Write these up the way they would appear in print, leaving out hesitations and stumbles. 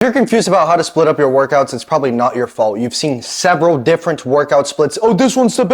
If you're confused about how to split up your workouts, it's probably not your fault. You've seen several different workout splits. Oh, this one's the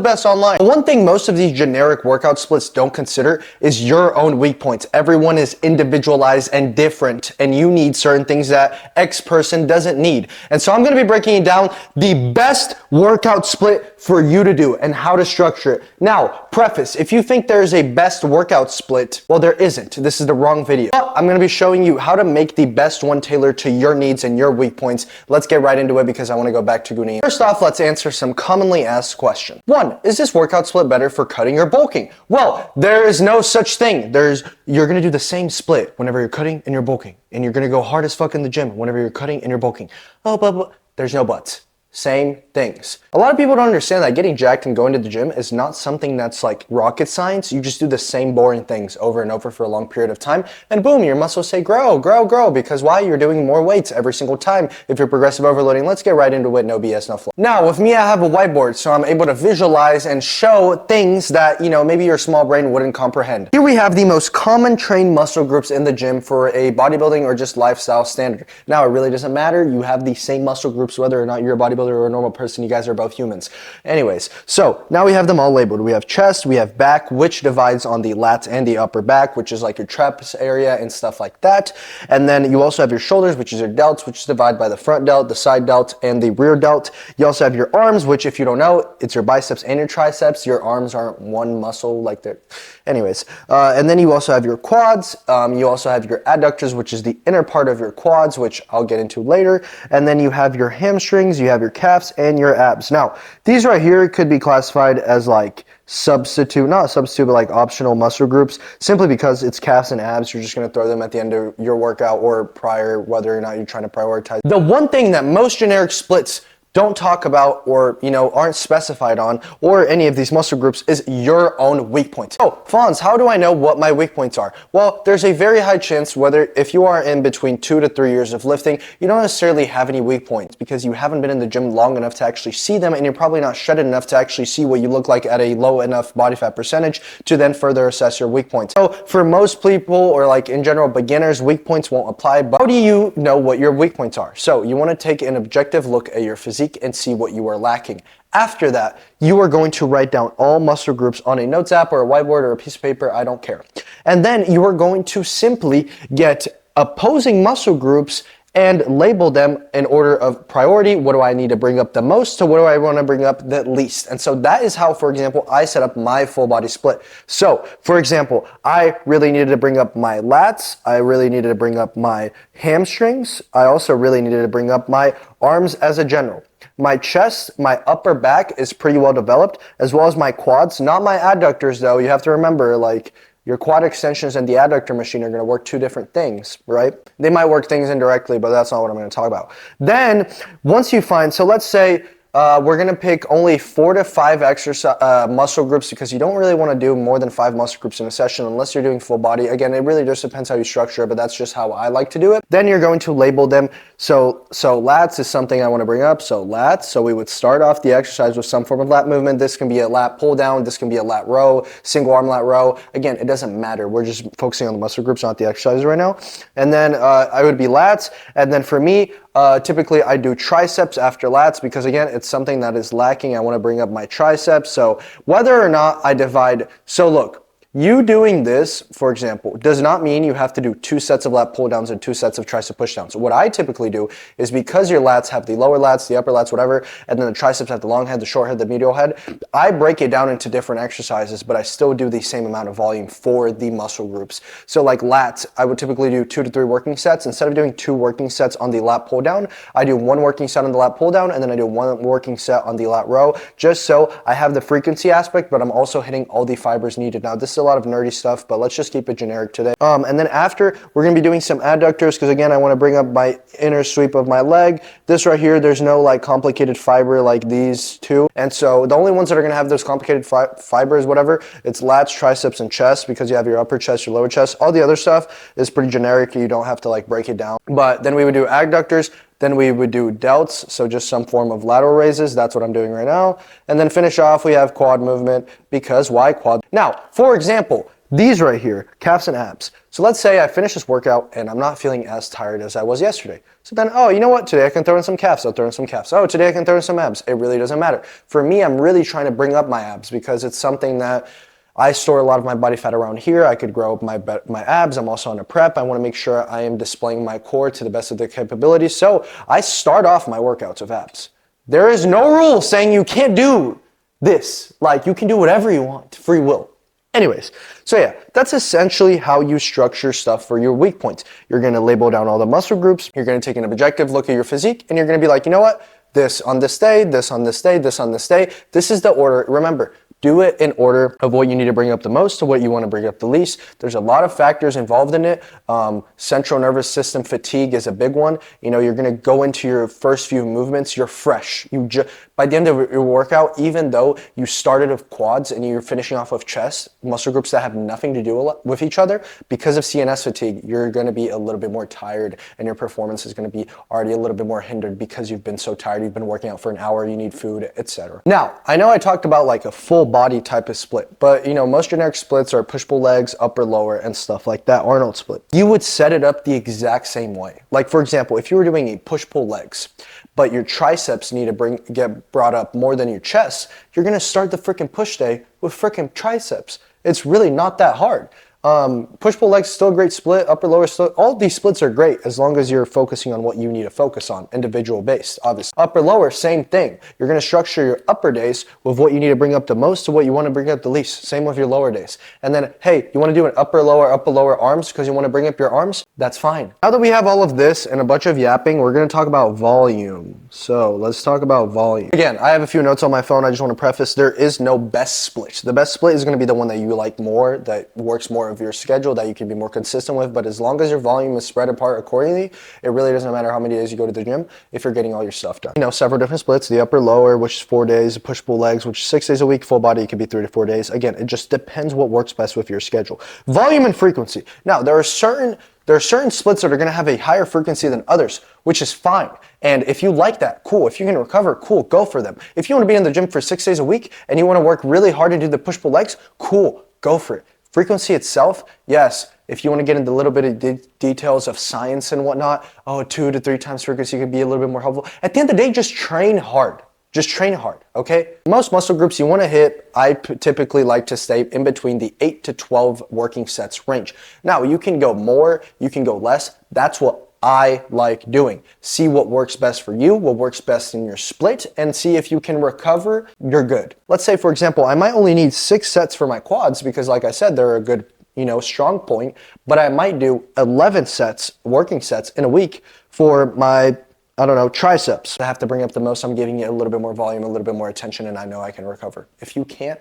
best online. One thing most of these generic workout splits don't consider is your own weak points. Everyone is individualized and different, and you need certain things that X person doesn't need. And so I'm going to be breaking down the best workout split for you to do and how to structure it. Now, preface, if you think there's a best workout split, well, there isn't. This is the wrong video. But I'm going to be showing you how to make the best one tailored to your needs and your weak points. Let's get right into it because I want to go back to Goonie. First off, let's answer some commonly asked questions. 1, is this workout split better for cutting or bulking? Well, there is no such thing. You're going to do the same split whenever you're cutting and you're bulking. And you're going to go hard as fuck in the gym whenever you're cutting and you're bulking. Oh, but there's no buts. Same things. A lot of people don't understand that getting jacked and going to the gym is not something that's like rocket science. You just do the same boring things over and over for a long period of time, and boom, your muscles say grow, grow, grow, because why? You're doing more weights every single time if you're progressive overloading. Let's get right into it, no BS, no fluff. Now, with me, I have a whiteboard, so I'm able to visualize and show things that, maybe your small brain wouldn't comprehend. Here we have the most common trained muscle groups in the gym for a bodybuilding or just lifestyle standard. Now, it really doesn't matter. You have the same muscle groups whether or not you're a bodybuilder or a normal person. You guys are both humans. Anyways, so now we have them all labeled. We have chest, we have back, which divides on the lats and the upper back, which is like your traps area and stuff like that. And then you also have your shoulders, which is your delts, which is divided by the front delt, the side delt, and the rear delt. You also have your arms, which if you don't know, it's your biceps and your triceps. Your arms aren't one muscle like they're... Anyways, and then you also have your quads. You also have your adductors, which is the inner part of your quads, which I'll get into later. And then you have your hamstrings, you have your calves, and your abs. Now, these right here could be classified as like not substitute, but like optional muscle groups, simply because it's calves and abs. You're just going to throw them at the end of your workout or prior, whether or not you're trying to prioritize. The one thing that most generic splits don't talk about or, aren't specified on or any of these muscle groups is your own weak points. Oh, Fonz, how do I know what my weak points are? Well, there's a very high chance if you are in between 2 to 3 years of lifting, you don't necessarily have any weak points because you haven't been in the gym long enough to actually see them, and you're probably not shredded enough to actually see what you look like at a low enough body fat percentage to then further assess your weak points. So for most people, or like in general beginners, weak points won't apply, but how do you know what your weak points are? So you want to take an objective look at your physique and see what you are lacking. After that, you are going to write down all muscle groups on a notes app or a whiteboard or a piece of paper, I don't care. And then you are going to simply get opposing muscle groups and label them in order of priority. What do I need to bring up the most? So what do I want to bring up the least? And so that is how, for example, I set up my full body split. So, for example, I really needed to bring up my lats. I really needed to bring up my hamstrings. I also really needed to bring up my arms as a general. My chest, my upper back is pretty well developed, as well as my quads. Not my adductors, though. You have to remember, your quad extensions and the adductor machine are going to work two different things, right? They might work things indirectly, but that's not what I'm going to talk about. Then, once you find, so let's say we're going to pick only 4 to 5 muscle groups because you don't really want to do more than 5 muscle groups in a session unless you're doing full body. Again, it really just depends how you structure it, but that's just how I like to do it. Then you're going to label them. So lats is something I want to bring up. So lats, so we would start off the exercise with some form of lat movement. This can be a lat pull down. This can be a lat row, single arm lat row. Again, it doesn't matter. We're just focusing on the muscle groups, not the exercises right now. And then I would be lats. And then for me, typically I do triceps after lats because again, it's something that is lacking. I want to bring up my triceps. So whether or not I divide, so look, you doing this, for example, does not mean you have to do 2 sets of lat pull downs and 2 sets of tricep push downs. What I typically do is because your lats have the lower lats, the upper lats, whatever, and then the triceps have the long head, the short head, the medial head, I break it down into different exercises, but I still do the same amount of volume for the muscle groups. So like lats, I would typically do 2 to 3 working sets. Instead of doing 2 working sets on the lat pull down, I do 1 working set on the lat pull down, and then I do 1 working set on the lat row, just so I have the frequency aspect, but I'm also hitting all the fibers needed. Now, this is a lot of nerdy stuff, but let's just keep it generic today. And then after, we're going to be doing some adductors because again, I want to bring up my inner sweep of my leg. This right here, there's no like complicated fiber like these two. And so the only ones that are going to have those complicated fibers, whatever, it's lats, triceps, and chest because you have your upper chest, your lower chest. All the other stuff is pretty generic. You don't have to like break it down. But then we would do adductors. Then we would do delts, so just some form of lateral raises. That's what I'm doing right now. And then finish off, we have quad movement because why quad? Now, for example, these right here, calves and abs. So let's say I finish this workout and I'm not feeling as tired as I was yesterday. So then, oh, you know what? Today I can throw in some calves. I'll throw in some calves. Oh, today I can throw in some abs. It really doesn't matter. For me, I'm really trying to bring up my abs because it's something that I store a lot of my body fat around here. I could grow up my abs. I'm also on a prep. I want to make sure I am displaying my core to the best of their capabilities. So I start off my workouts with abs. There is no rule saying you can't do this. Like, you can do whatever you want, free will. Anyways, so yeah, that's essentially how you structure stuff for your weak points. You're going to label down all the muscle groups. You're going to take an objective look at your physique, and you're going to be like, you know what? This on this day, this on this day, this on this day. This is the order. Remember, do it in order of what you need to bring up the most to what you want to bring up the least. There's a lot of factors involved in it. Central nervous system fatigue is a big one. You know, you're going to go into your first few movements, you're fresh. By the end of your workout, even though you started with quads and you're finishing off with chest, muscle groups that have nothing to do with each other, because of CNS fatigue, you're going to be a little bit more tired and your performance is going to be already a little bit more hindered because you've been so tired, you've been working out for an hour, you need food, etc. Now, I know I talked about like a full body type of split, but you know, most generic splits are push-pull legs, upper, lower, and stuff like that, Arnold split. You would set it up the exact same way. Like, for example, if you were doing a push-pull legs, but your triceps need to get brought up more than your chest, you're gonna start the freaking push day with freaking triceps. It's really not that hard. Push-pull legs still a great split, upper lower still, all these splits are great as long as you're focusing on what you need to focus on, individual based, obviously. Upper lower, same thing. You're gonna structure your upper days with what you need to bring up the most to what you wanna bring up the least. Same with your lower days. And then, hey, you wanna do an upper lower arms because you wanna bring up your arms? That's fine. Now that we have all of this and a bunch of yapping, we're gonna talk about volume. So let's talk about volume. Again, I have a few notes on my phone. I just wanna preface, there is no best split. The best split is gonna be the one that you like more, that works more of your schedule, that you can be more consistent with. But as long as your volume is spread apart accordingly, it really doesn't matter how many days you go to the gym if you're getting all your stuff done. You know, several different splits, the upper lower, which is 4 days, push-pull legs, which is 6 days a week, full body, it could be 3 to 4 days. Again, it just depends what works best with your schedule. Volume and frequency. Now, there are certain splits that are going to have a higher frequency than others, which is fine. And if you like that, cool. If you can recover, cool, go for them. If you want to be in the gym for 6 days a week and you want to work really hard and do the push-pull legs, cool, go for it. Frequency itself, yes, if you want to get into a little bit of details of science and whatnot, 2 to 3 times frequency could be a little bit more helpful. At the end of the day, just train hard. Just train hard, okay? Most muscle groups you want to hit, I typically like to stay in between the 8 to 12 working sets range. Now, you can go more, you can go less. That's what I like doing. See what works best for you, what works best in your split, and see if you can recover, you're good. Let's say, for example, I might only need 6 sets for my quads because, like I said, they're a good, strong point, but I might do 11 sets, working sets in a week for my, triceps. I have to bring up the most. I'm giving it a little bit more volume, a little bit more attention, and I know I can recover. If you can't,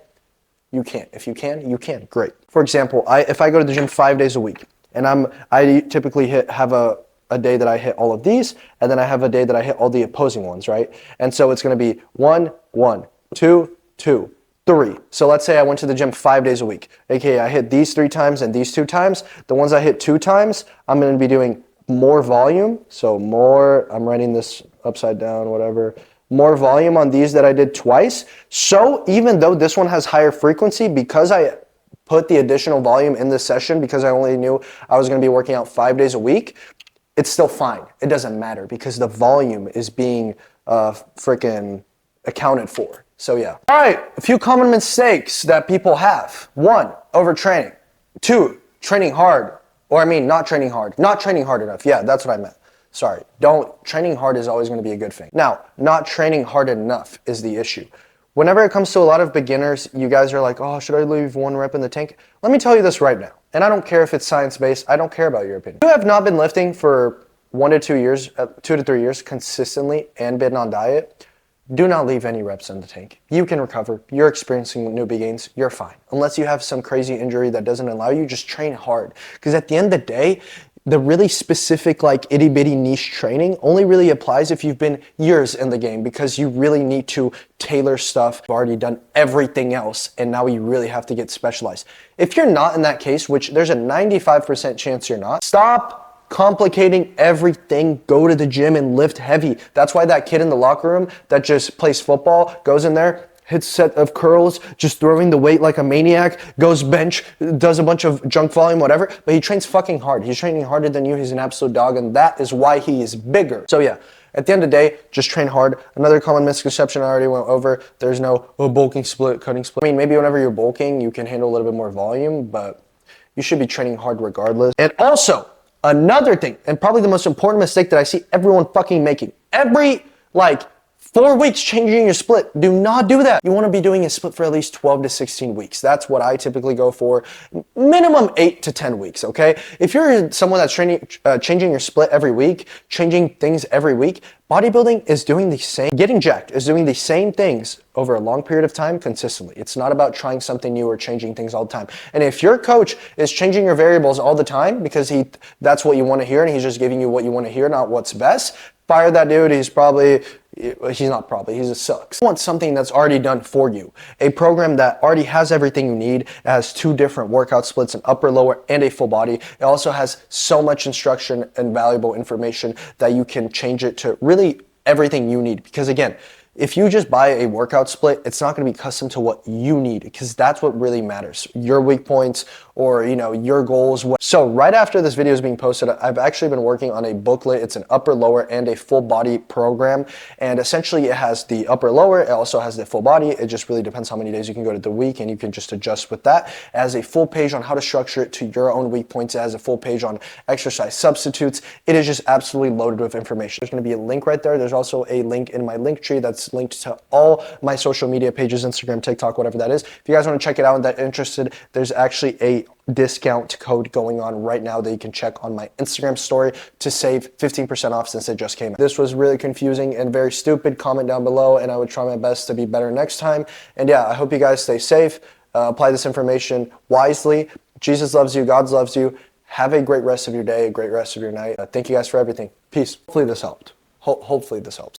you can't. If you can, you can. Great. For example, if I go to the gym 5 days a week, and I typically have a day that I hit all of these, and then I have a day that I hit all the opposing ones, right? And so it's going to be 1, 1, 2, 2, 3. So let's say I went to the gym 5 days a week. AKA I hit these 3 times and these 2 times. The ones I hit 2 times, I'm going to be doing more volume. So more, I'm writing this upside down, whatever. More volume on these that I did twice. So even though this one has higher frequency, because I put the additional volume in this session, because I only knew I was going to be working out 5 days a week, it's still fine. It doesn't matter because the volume is being freaking accounted for. So yeah. All right, a few common mistakes that people have. 1, overtraining. 2, training hard. Not training hard. Not training hard enough. Yeah, that's what I meant. Sorry. Training hard is always going to be a good thing. Now, not training hard enough is the issue. Whenever it comes to a lot of beginners, you guys are like, should I leave 1 rep in the tank? Let me tell you this right now. And I don't care if it's science-based. I don't care about your opinion. If you have not been lifting for 1 to 2 years, 2 to 3 years consistently and been on diet, do not leave any reps in the tank. You can recover. You're experiencing newbie gains. You're fine. Unless you have some crazy injury that doesn't allow you, just train hard. Because at the end of the day, the really specific itty bitty niche training only really applies if you've been years in the game, because you really need to tailor stuff. You've already done everything else and now you really have to get specialized. If you're not in that case, which there's a 95% chance you're not, stop complicating everything. Go to the gym and lift heavy. That's why that kid in the locker room that just plays football goes in there, hits set of curls, just throwing the weight like a maniac, goes bench, does a bunch of junk volume, whatever, but he trains fucking hard. He's training harder than you. He's an absolute dog, and that is why he is bigger. So yeah, at the end of the day, just train hard. Another common misconception I already went over, there's no bulking split, cutting split. I mean, maybe whenever you're bulking, you can handle a little bit more volume, but you should be training hard regardless. And also, another thing, and probably the most important mistake that I see everyone fucking making, every 4 weeks changing your split. Do not do that. You want to be doing a split for at least 12 to 16 weeks. That's what I typically go for. Minimum 8 to 10 weeks, okay? If you're someone that's changing your split every week, changing things every week, bodybuilding is doing the same. Getting jacked is doing the same things over a long period of time consistently. It's not about trying something new or changing things all the time. And if your coach is changing your variables all the time because that's what you want to hear and he's just giving you what you want to hear, not what's best, fire that dude. He sucks. You want something that's already done for you. A program that already has everything you need. It has 2 different workout splits, an upper, lower, and a full body. It also has so much instruction and valuable information that you can change it to really everything you need. Because again, if you just buy a workout split, it's not going to be custom to what you need, because that's what really matters. Your weak points or, your goals. So right after this video is being posted, I've actually been working on a booklet. It's an upper, lower, and a full body program. And essentially it has the upper, lower. It also has the full body. It just really depends how many days you can go to the week, and you can just adjust with that. It has a full page on how to structure it to your own weak points. It has a full page on exercise substitutes. It is just absolutely loaded with information. There's going to be a link right there. There's also a link in my link tree that's linked to all my social media pages, Instagram, TikTok, whatever that is. If you guys want to check it out and that interested, there's actually a discount code going on right now that you can check on my Instagram story to save 15% off since it just came out. This was really confusing and very stupid. Comment down below and I would try my best to be better next time. And yeah, I hope you guys stay safe. Apply this information wisely. Jesus loves you. God loves you. Have a great rest of your day, a great rest of your night. Thank you guys for everything. Peace. Hopefully this helped. Hopefully this helps.